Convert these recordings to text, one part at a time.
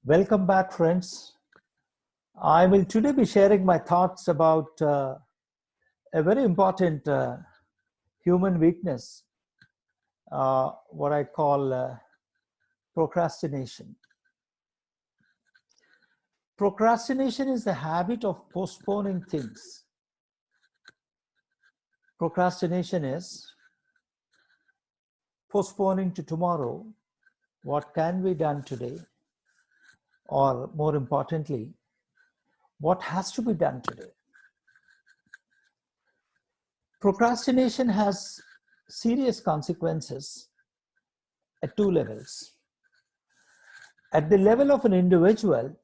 Welcome back, friends. I will today be sharing my thoughts about a very important human weakness, what I call procrastination. Procrastination is the habit of postponing things. Procrastination is postponing to tomorrow what can be done today, or more importantly, what has to be done today. Procrastination has serious consequences at two levels. At the level of an individual,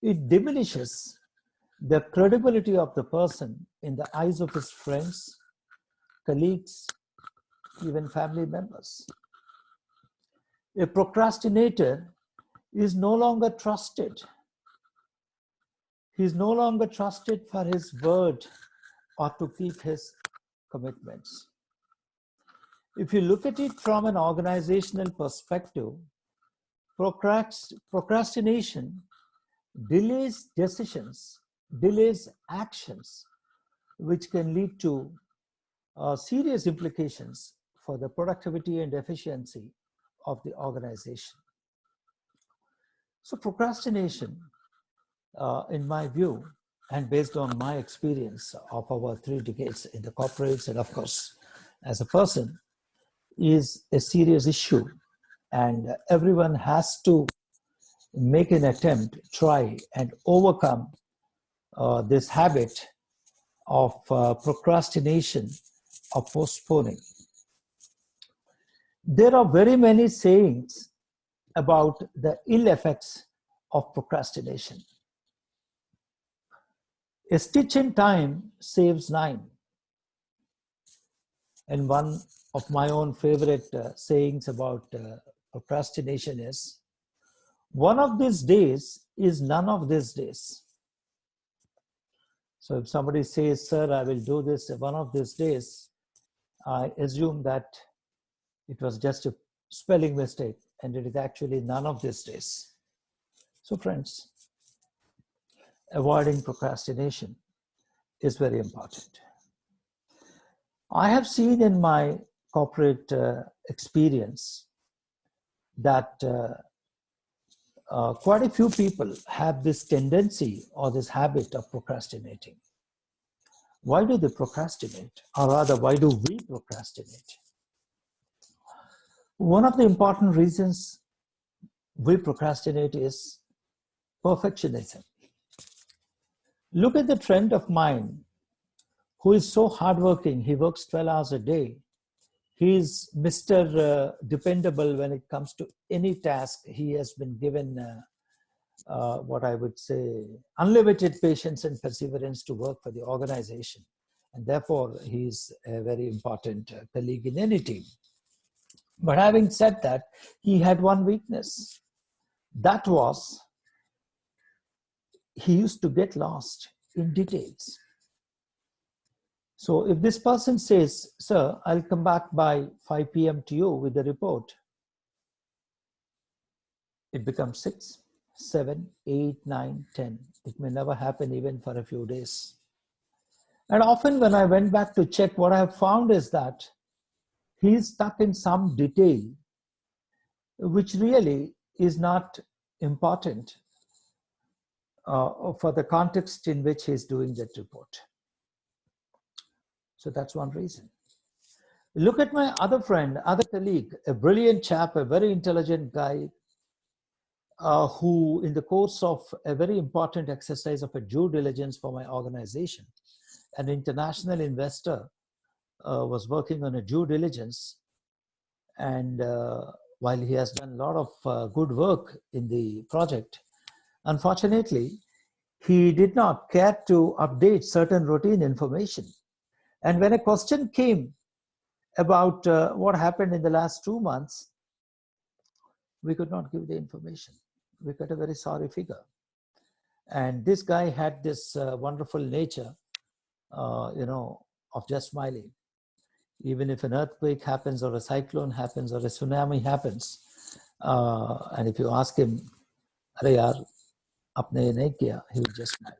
it diminishes the credibility of the person in the eyes of his friends, colleagues, even family members. A procrastinator is no longer trusted. He is no longer trusted for his word or to keep his commitments. If you look at it from an organizational perspective, procrastination delays decisions, delays actions, which can lead to serious implications for the productivity and efficiency of the organization. So procrastination, in my view, and based on my experience of over 3 decades in the corporates and of course as a person, is a serious issue, and everyone has to make an attempt, try and overcome this habit of procrastination, of postponing. There are very many sayings about the ill effects of procrastination. A stitch in time saves 9. And one of my own favorite sayings about procrastination is, one of these days is none of these days. So if somebody says, sir, I will do this one of these days, I assume that it was just a spelling mistake and it is actually none of these days. So friends, avoiding procrastination is very important. I have seen in my corporate experience that quite a few people have this tendency or this habit of procrastinating. Why do they procrastinate? Or rather, why do we procrastinate? One of the important reasons we procrastinate is perfectionism. Look at the friend of mine who is so hardworking. He works 12 hours a day. He is Mr. Dependable when it comes to any task. He has been given what I would say unlimited patience and perseverance to work for the organization. And therefore, he is a very important colleague in any team. But having said that, he had one weakness. That was, he used to get lost in details. So if this person says, sir, I'll come back by 5 p.m. to you with the report, it becomes 6, 7, 8, 9, 10. It may never happen even for a few days. And often when I went back to check, what I have found is that he's stuck in some detail which really is not important for the context in which he's doing that report. So that's one reason. Look at my other friend, other colleague, a brilliant chap, a very intelligent guy, who in the course of a very important exercise of a due diligence for my organization, an international investor was working on a due diligence, and while he has done a lot of good work in the project, unfortunately, he did not care to update certain routine information. And when a question came about what happened in the last 2 months, we could not give the information. We got a very sorry figure. And this guy had this wonderful nature, of just smiling. Even if an earthquake happens or a cyclone happens or a tsunami happens, and if you ask him अरे यार, आपने ये नहीं किया, he will just smile.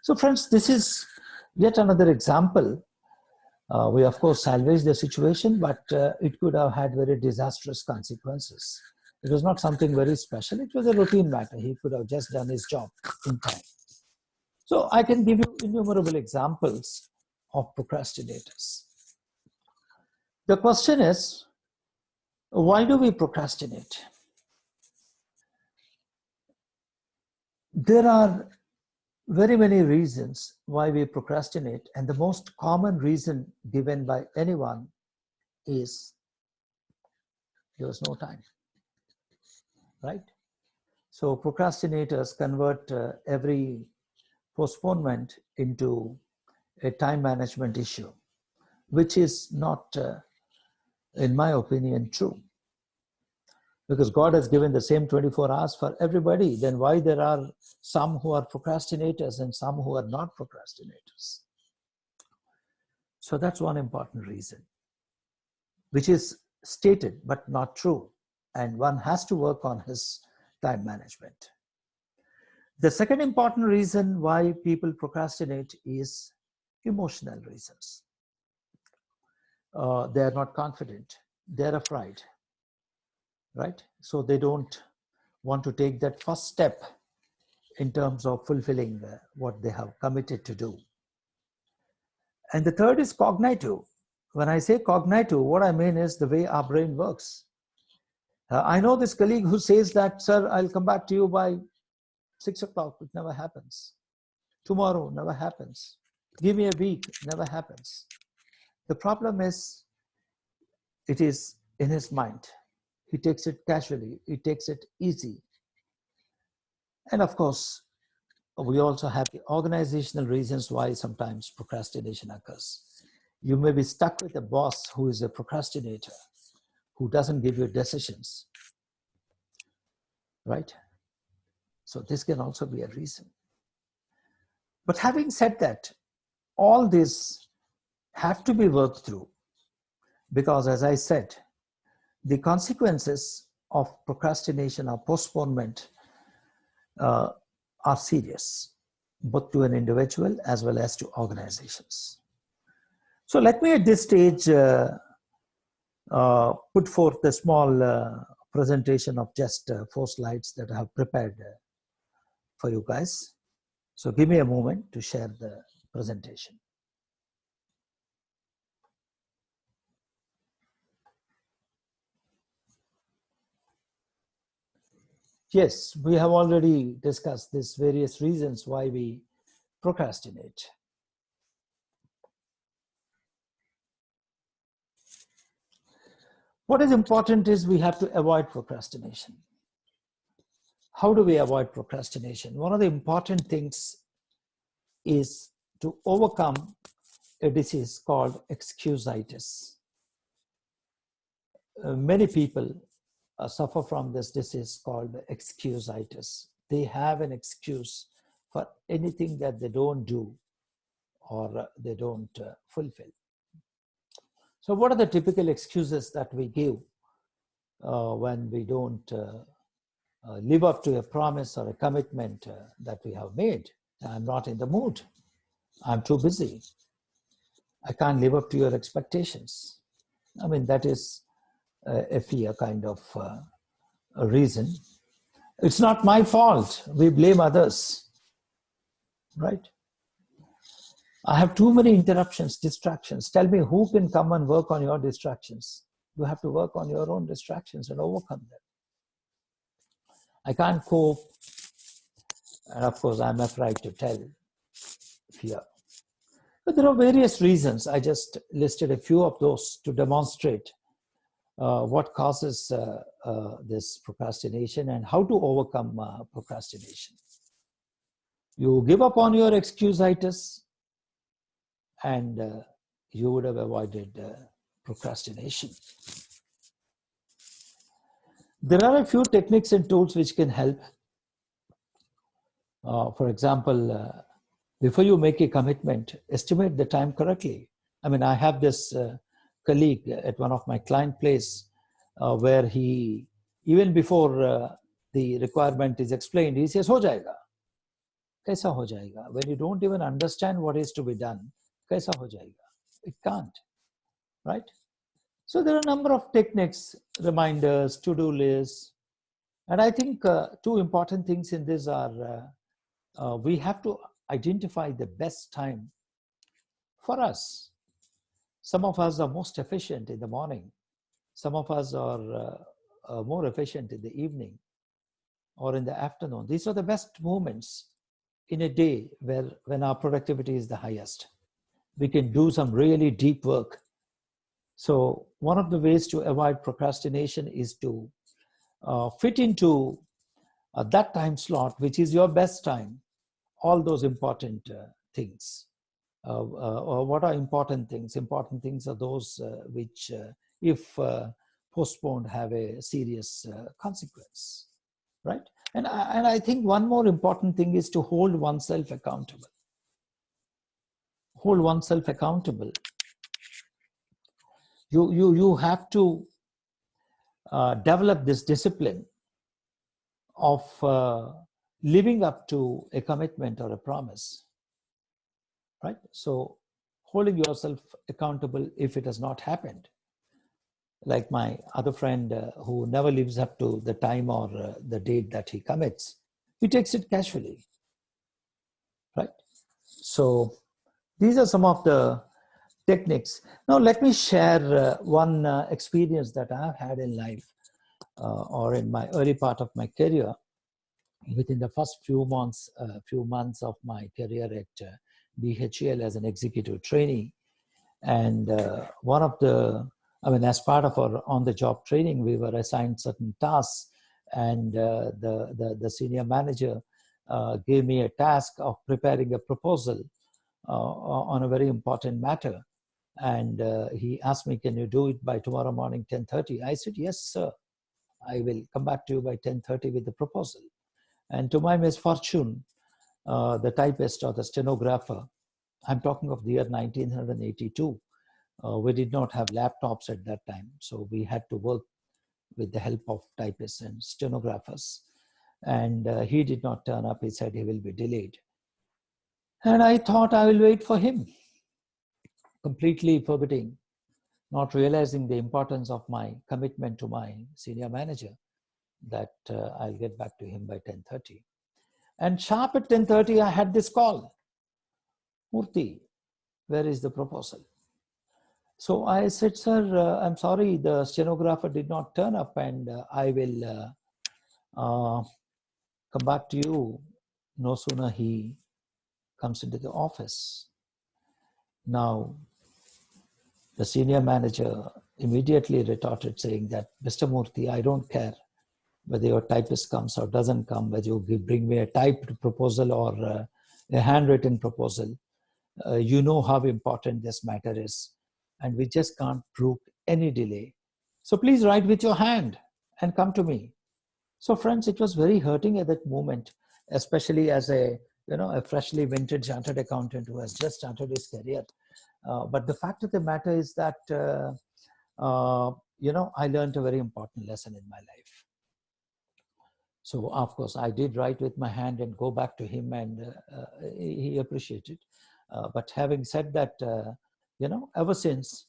So friends, this is yet another example. We of course salvaged the situation, but it could have had very disastrous consequences. It was not something very special. It was a routine matter. He could have just done his job in time. So I can give you innumerable examples of procrastinators. The question is, why do we procrastinate? There are very many reasons why we procrastinate, and the most common reason given by anyone is there was no time, right? So procrastinators convert every postponement into a time management issue, which is not, in my opinion, true. Because God has given the same 24 hours for everybody, then why there are some who are procrastinators and some who are not procrastinators? So that's one important reason, which is stated but not true. And one has to work on his time management. The second important reason why people procrastinate is emotional reasons. They are not confident, they're afraid, right? So they don't want to take that first step in terms of fulfilling what they have committed to do. And the third is cognitive. When I say cognitive, what I mean is the way our brain works. I know this colleague who says that, sir, I'll come back to you by 6 o'clock. It never happens. Tomorrow never happens. Give me a week, never happens. The problem is, it is in his mind. He takes it casually, he takes it easy. And of course, we also have the organizational reasons why sometimes procrastination occurs. You may be stuck with a boss who is a procrastinator, who doesn't give you decisions, right? So this can also be a reason. But having said that, all this have to be worked through, because as I said, the consequences of procrastination or postponement are serious, both to an individual as well as to organizations. So let me at this stage put forth a small presentation of just 4 slides that I have prepared for you guys. So give me a moment to share the presentation. Yes, we have already discussed these various reasons why we procrastinate. What is important is we have to avoid procrastination. How do we avoid procrastination? One of the important things is to overcome a disease called excusitis. Many people suffer from this disease called excusitis. They have an excuse for anything that they don't do or they don't fulfill. So what are the typical excuses that we give when we don't live up to a promise or a commitment that we have made? I'm not in the mood. I'm too busy. I can't live up to your expectations. I mean, that is a fear kind of a reason. It's not my fault. We blame others, right? I have too many interruptions, distractions. Tell me who can come and work on your distractions. You have to work on your own distractions and overcome them. I can't cope. And of course, I'm afraid to tell fear. But there are various reasons. I just listed a few of those to demonstrate what causes this procrastination and how to overcome procrastination. You give up on your excusitis and you would have avoided procrastination. There are a few techniques and tools which can help. For example, before you make a commitment, estimate the time correctly. I mean, I have this colleague at one of my client place where he, even before the requirement is explained, he says, "Ho jayega." Kaisa ho jayega? When you don't even understand what is to be done, kaisa ho jayega? It can't, right? So there are a number of techniques, reminders, to-do lists. And I think two important things in this are we have to identify the best time for us. Some of us are most efficient in the morning. Some of us are more efficient in the evening or in the afternoon. These are the best moments in a day when our productivity is the highest. We can do some really deep work. So one of the ways to avoid procrastination is to fit into that time slot, which is your best time, all those important things. Or what are important things? Important things are those which, if postponed, have a serious consequence, right? And I think one more important thing is to hold oneself accountable. Hold oneself accountable. You have to develop this discipline of living up to a commitment or a promise, right? So holding yourself accountable if it has not happened. Like my other friend who never lives up to the time or the date that he commits, he takes it casually, right? So these are some of the techniques. Now let me share one experience that I've had in life or in my early part of my career. Within the first few months of my career at BHEL as an executive trainee. And one of the, as part of our on-the-job training, we were assigned certain tasks, and the senior manager gave me a task of preparing a proposal on a very important matter. And he asked me, "Can you do it by tomorrow morning, 10:30? I said, "Yes, sir. I will come back to you by 10:30 with the proposal." And to my misfortune, the typist or the stenographer, I'm talking of the year 1982, we did not have laptops at that time. So we had to work with the help of typists and stenographers. And he did not turn up. He said he will be delayed. And I thought I will wait for him, completely forgetting, not realizing the importance of my commitment to my senior manager, that I'll get back to him by 10:30. And sharp at 10:30, I had this call. "Murthy, where is the proposal?" So I said, "Sir, I'm sorry, the stenographer did not turn up, and I will come back to you no sooner he comes into the office." Now, the senior manager immediately retorted, saying that, "Mr. Murthy, I don't care whether your typist comes or doesn't come, whether you bring me a typed proposal or a handwritten proposal. You know how important this matter is, and we just can't brook any delay. So please write with your hand and come to me." So friends, it was very hurting at that moment, especially as a freshly minted chartered accountant who has just started his career. But the fact of the matter is that I learned a very important lesson in my life. So of course, I did write with my hand and go back to him, and he appreciated. But having said that, ever since,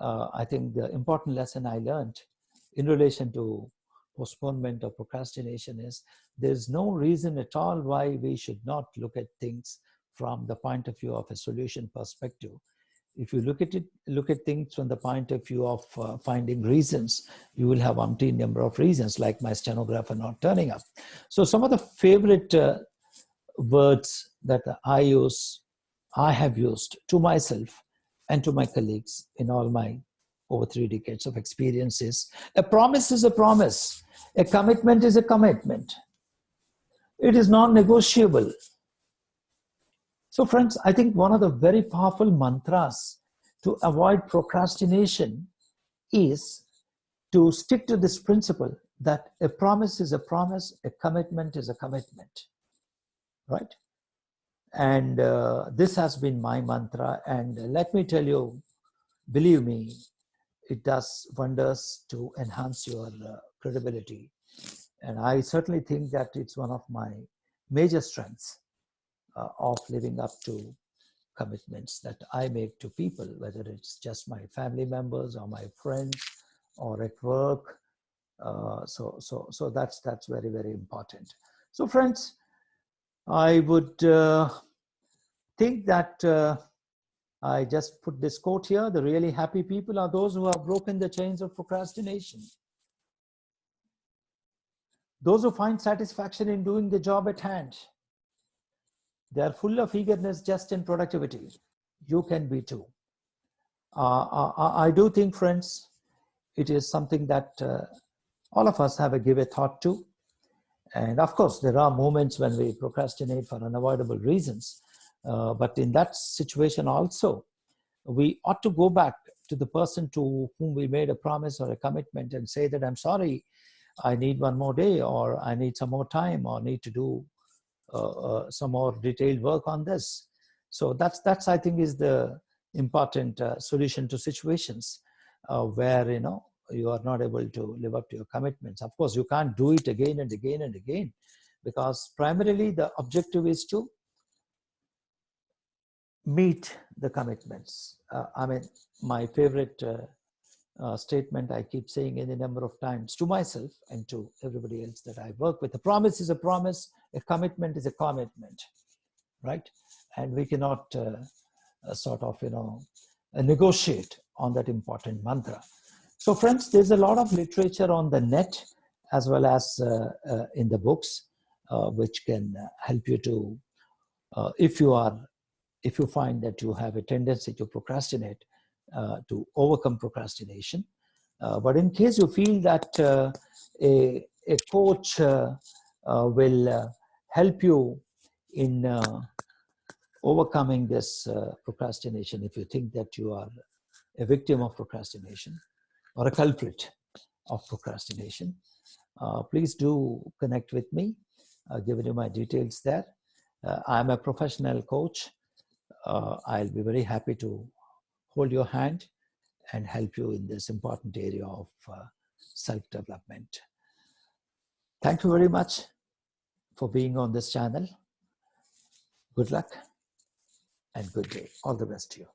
I think the important lesson I learned in relation to postponement or procrastination is there's no reason at all why we should not look at things from the point of view of a solution perspective. If you look at things from the point of view of finding reasons, you will have umpteen number of reasons, like my stenographer not turning up. So some of the favorite words that I have used to myself and to my colleagues in all my over 3 decades of experiences: a promise is a promise. A commitment is a commitment. It is non-negotiable. So friends, I think one of the very powerful mantras to avoid procrastination is to stick to this principle that a promise is a promise, a commitment is a commitment, right? And this has been my mantra. And let me tell you, believe me, it does wonders to enhance your credibility And I certainly think that it's one of my major strengths of living up to commitments that I make to people, whether it's just my family members or my friends or at work. So that's very, very important. So friends, I would think that I just put this quote here: the really happy people are those who have broken the chains of procrastination. Those who find satisfaction in doing the job at hand. They are full of eagerness just in productivity. You can be too. I do think, friends, it is something that all of us have to give a thought to. And of course, there are moments when we procrastinate for unavoidable reasons. But in that situation also, we ought to go back to the person to whom we made a promise or a commitment and say that, I'm sorry, I need one more day, or I need some more time, or need to do some more detailed work on this. So that's I think is the important solution to situations where you are not able to live up to your commitments. Of course, you can't do it again and again and again, because primarily the objective is to meet the commitments. I mean, my favorite statement I keep saying any number of times to myself and to everybody else that I work with: a promise is a promise, a commitment is a commitment, right? And we cannot sort of negotiate on that important mantra. So friends, there's a lot of literature on the net as well as in the books which can help you to if you find that you have a tendency to procrastinate, to overcome procrastination. But in case you feel that a coach will help you in overcoming this procrastination, if you think that you are a victim of procrastination or a culprit of procrastination, please do connect with me. I've given you my details there. I'm a professional coach. I'll be very happy to hold your hand and help you in this important area of self-development. Thank you very much for being on this channel. Good luck and good day. All the best to you.